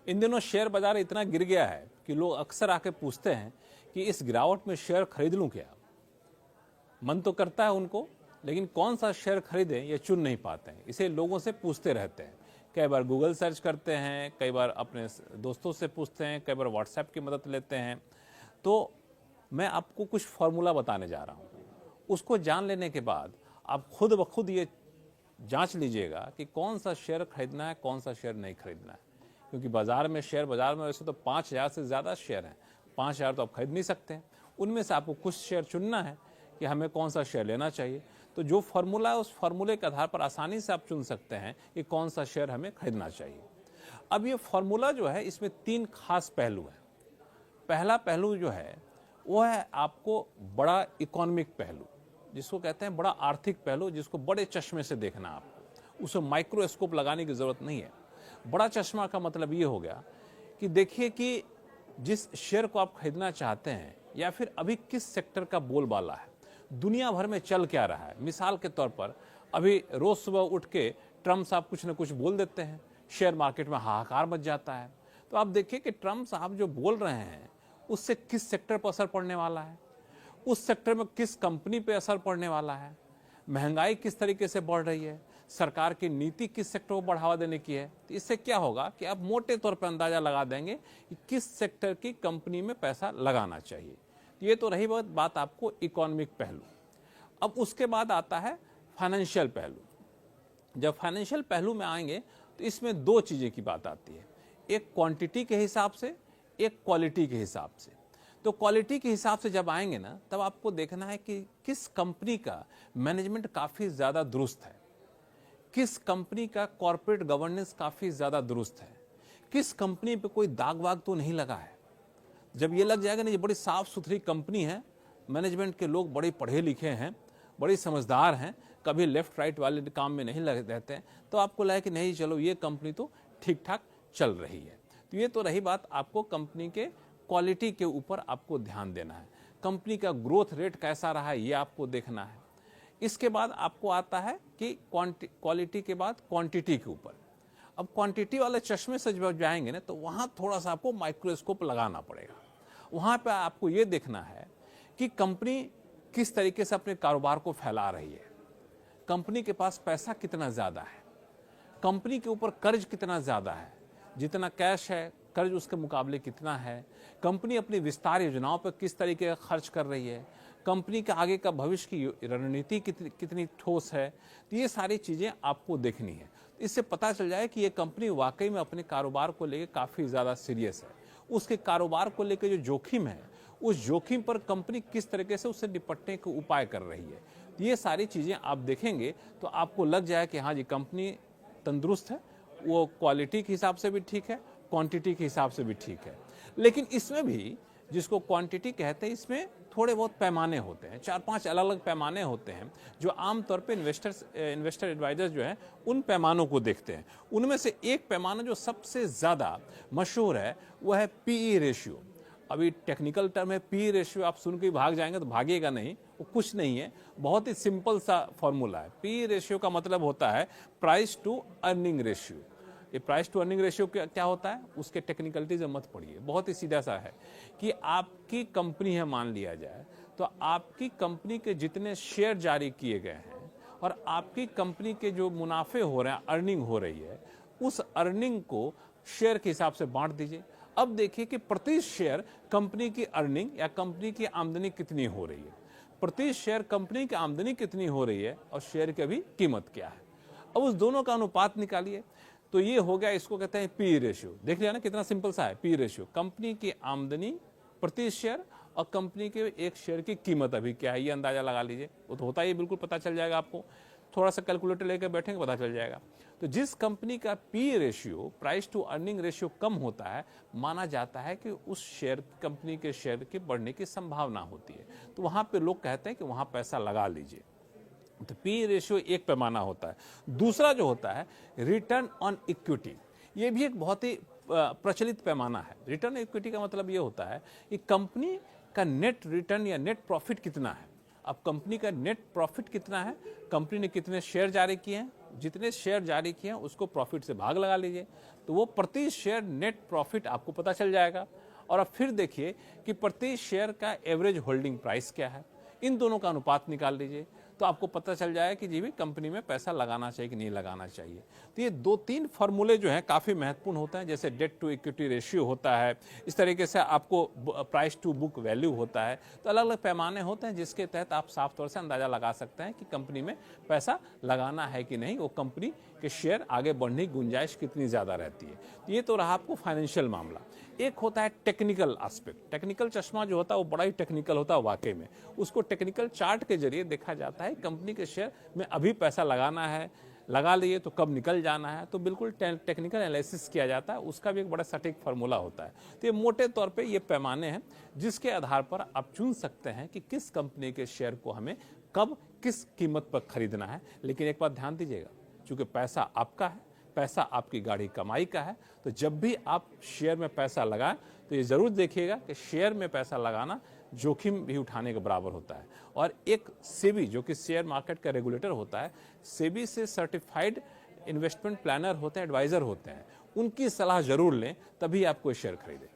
इन दिनों शेयर बाजार इतना गिर गया है कि लोग अक्सर आके पूछते हैं कि इस गिरावट में शेयर खरीद लूं क्या। मन तो करता है उनको, लेकिन कौन सा शेयर खरीदें ये चुन नहीं पाते हैं। इसे लोगों से पूछते रहते हैं, कई बार गूगल सर्च करते हैं, कई बार अपने दोस्तों से पूछते हैं, कई बार व्हाट्सएप की मदद लेते हैं। तो मैं आपको कुछ फॉर्मूला बताने जा रहा हूँ, उसको जान लेने के बाद आप खुद ब खुद ये जांच लीजिएगा कि कौन सा शेयर खरीदना है, कौन सा शेयर नहीं खरीदना है। क्योंकि बाजार में वैसे तो 5,000 से ज़्यादा शेयर हैं, 5,000 तो आप खरीद नहीं सकते हैं। उनमें से आपको कुछ शेयर चुनना है कि हमें कौन सा शेयर लेना चाहिए। तो जो फार्मूला है उस फार्मूले के आधार पर आसानी से आप चुन सकते हैं कि कौन सा शेयर हमें खरीदना चाहिए। अब ये फार्मूला जो है इसमें 3 खास पहलू हैं। पहला पहलू जो है वो है आपको बड़ा इकोनॉमिक पहलू, जिसको कहते हैं बड़ा आर्थिक पहलू, जिसको बड़े चश्मे से देखना है आपको। उसमें माइक्रोस्कोप लगाने की ज़रूरत नहीं है। बड़ा चश्मा का मतलब ये हो गया कि देखिए कि जिस शेयर को आप खरीदना चाहते हैं या फिर अभी किस सेक्टर का बोलबाला है, दुनिया भर में चल क्या रहा है। मिसाल के तौर पर अभी रोज़ सुबह उठ के ट्रम्प साहब कुछ न कुछ बोल देते हैं, शेयर मार्केट में हाहाकार मच जाता है। तो आप देखिए कि ट्रम्प साहब जो बोल रहे हैं उससे किस सेक्टर पर असर पड़ने वाला है, उस सेक्टर में किस कंपनी पे असर पड़ने वाला है, महंगाई किस तरीके से बढ़ रही है, सरकार की नीति किस सेक्टर को बढ़ावा देने की है। तो इससे क्या होगा कि आप मोटे तौर पर अंदाजा लगा देंगे कि किस सेक्टर की कंपनी में पैसा लगाना चाहिए। ये तो रही बात आपको इकोनॉमिक पहलू। अब उसके बाद आता है फाइनेंशियल पहलू। जब फाइनेंशियल पहलू में आएंगे तो इसमें 2 चीज़ें की बात आती है, एक क्वांटिटी के हिसाब से, एक क्वालिटी के हिसाब से। तो क्वालिटी के हिसाब से जब आएंगे ना, तब आपको देखना है कि किस कंपनी का मैनेजमेंट काफ़ी ज़्यादा दुरुस्त है, किस कंपनी का कॉर्पोरेट गवर्नेंस काफ़ी ज़्यादा दुरुस्त है, किस कंपनी पे कोई दाग वाग तो नहीं लगा है। जब ये लग जाएगा ना ये बड़ी साफ़ सुथरी कंपनी है, मैनेजमेंट के लोग बड़े पढ़े लिखे हैं, बड़ी समझदार हैं, कभी लेफ्ट राइट वाले काम में नहीं लगे रहते हैं, तो आपको लगे कि नहीं चलो ये कंपनी तो ठीक ठाक चल रही है। तो ये तो रही बात, आपको कंपनी के क्वालिटी के ऊपर आपको ध्यान देना है। कंपनी का ग्रोथ रेट कैसा रहा है ये आपको देखना है। इसके बाद आपको आता है कि क्वालिटी के बाद क्वांटिटी के ऊपर। अब क्वांटिटी वाले चश्मे से जब जाएंगे ना, तो वहाँ थोड़ा सा आपको माइक्रोस्कोप लगाना पड़ेगा। वहाँ पे आपको ये देखना है कि कंपनी किस तरीके से अपने कारोबार को फैला रही है, कंपनी के पास पैसा कितना ज़्यादा है, कंपनी के ऊपर कर्ज कितना ज़्यादा है, जितना कैश है कर्ज उसके मुकाबले कितना है, कंपनी अपनी विस्तार योजनाओं पर किस तरीके का खर्च कर रही है, कंपनी के आगे का भविष्य की रणनीति कितनी ठोस है। तो ये सारी चीज़ें आपको देखनी है। इससे पता चल जाए कि ये कंपनी वाकई में अपने कारोबार को लेकर काफ़ी ज़्यादा सीरियस है। उसके कारोबार को लेकर जो जोखिम है, उस जोखिम पर कंपनी किस तरीके से उससे निपटने के उपाय कर रही है। ये सारी चीज़ें आप देखेंगे तो आपको लग जाए कि हाँ जी कंपनी तंदुरुस्त है, वो क्वालिटी के हिसाब से भी ठीक है, क्वांटिटी के हिसाब से भी ठीक है। लेकिन इसमें भी जिसको क्वांटिटी कहते हैं, इसमें थोड़े बहुत पैमाने होते हैं, 4-5 अलग अलग पैमाने होते हैं जो आमतौर पे इन्वेस्टर एडवाइजर्स जो हैं उन पैमानों को देखते हैं। उनमें से एक पैमाना जो सबसे ज़्यादा मशहूर है वह है पीई रेशियो। अभी टेक्निकल टर्म है पीई रेशियो, आप सुन के भाग जाएंगे तो भागिएगा नहीं, वो कुछ नहीं है, बहुत ही सिंपल सा फॉर्मूला है। पीई रेशियो का मतलब होता है प्राइस टू अर्निंग रेशियो। ये प्राइस टू अर्निंग रेशियो क्या होता है, उसके टेक्निकलिटीज मत पढ़िए, बहुत ही सीधा सा है कि आपकी कंपनी है मान लिया जाए, तो आपकी कंपनी के जितने शेयर जारी किए गए हैं और आपकी कंपनी के जो मुनाफे हो रहे हैं, अर्निंग हो रही है, उस अर्निंग को शेयर के हिसाब से बांट दीजिए। अब देखिए कि प्रति शेयर कंपनी की अर्निंग या कंपनी की आमदनी कितनी हो रही है, प्रति शेयर कंपनी की आमदनी कितनी हो रही है और शेयर की अभी कीमत क्या है। अब उस दोनों का अनुपात निकालिए, तो ये हो गया, इसको कहते हैं पी रेशियो। देख लिया ना कितना सिंपल सा है। पी रेशियो कंपनी की आमदनी प्रति शेयर और कंपनी के एक शेयर की कीमत अभी क्या है, ये अंदाजा लगा लीजिए। वो तो होता ही बिल्कुल पता चल जाएगा आपको, थोड़ा सा कैलकुलेटर लेकर बैठेंगे पता चल जाएगा। तो जिस कंपनी का P ratio, price to earning ratio कम होता है, माना जाता है कि उस शेयर कंपनी के शेयर के बढ़ने की संभावना होती है, तो वहां पे लोग कहते हैं कि वहां पैसा लगा लीजिए। तो पी रेशियो एक पैमाना होता है। दूसरा जो होता है रिटर्न ऑन इक्विटी, ये भी एक बहुत ही प्रचलित पैमाना है। रिटर्न इक्विटी का मतलब ये होता है कि कंपनी का नेट रिटर्न या नेट प्रॉफिट कितना है। अब कंपनी का नेट प्रॉफिट कितना है, कंपनी ने कितने शेयर जारी किए हैं जितने शेयर जारी किए हैं उसको प्रॉफिट से भाग लगा लीजिए, तो वो प्रति शेयर नेट प्रॉफिट आपको पता चल जाएगा। और अब फिर देखिए कि प्रति शेयर का एवरेज होल्डिंग प्राइस क्या है, इन दोनों का अनुपात निकाल लीजिए, तो आपको पता चल जाएगा कि जी भी कंपनी में पैसा लगाना चाहिए कि नहीं लगाना चाहिए। तो ये 2-3 फार्मूले जो हैं काफ़ी महत्वपूर्ण होते हैं, जैसे डेट टू इक्विटी रेशियो होता है, इस तरीके से आपको प्राइस टू बुक वैल्यू होता है। तो अलग अलग पैमाने होते हैं जिसके तहत आप साफ तौर से अंदाजा लगा सकते हैं कि कंपनी में पैसा लगाना है कि नहीं, वो कंपनी के शेयर आगे बढ़ने की गुंजाइश कितनी ज़्यादा रहती है। तो ये तो रहा आपको फाइनेंशियल मामला। एक होता है टेक्निकल एस्पेक्ट। टेक्निकल चश्मा जो होता है वो बड़ा ही टेक्निकल होता है वाकई में। उसको टेक्निकल चार्ट के जरिए देखा जाता है कंपनी के शेयर में अभी पैसा लगाना है, लगा लिए तो कब निकल जाना है, तो बिल्कुल टेक्निकल एनालिसिस किया जाता है, उसका भी एक बड़ा सटीक फार्मूला होता है। तो ये मोटे तौर पे ये पैमाने हैं जिसके आधार पर आप चुन सकते हैं कि किस कंपनी के शेयर को हमें कब किस कीमत पर खरीदना है। लेकिन एक बात ध्यान दीजिएगा, चूंकि पैसा आपका है, पैसा आपकी गाढ़ी कमाई का है, तो जब भी आप शेयर में पैसा लगाएं तो ये जरूर देखिएगा कि शेयर में पैसा लगाना जोखिम भी उठाने के बराबर होता है। और एक सेबी जो कि शेयर मार्केट का रेगुलेटर होता है, सेबी से सर्टिफाइड इन्वेस्टमेंट प्लानर होते हैं, एडवाइजर होते हैं, उनकी सलाह जरूर लें, तभी आप कोई शेयर खरीदें।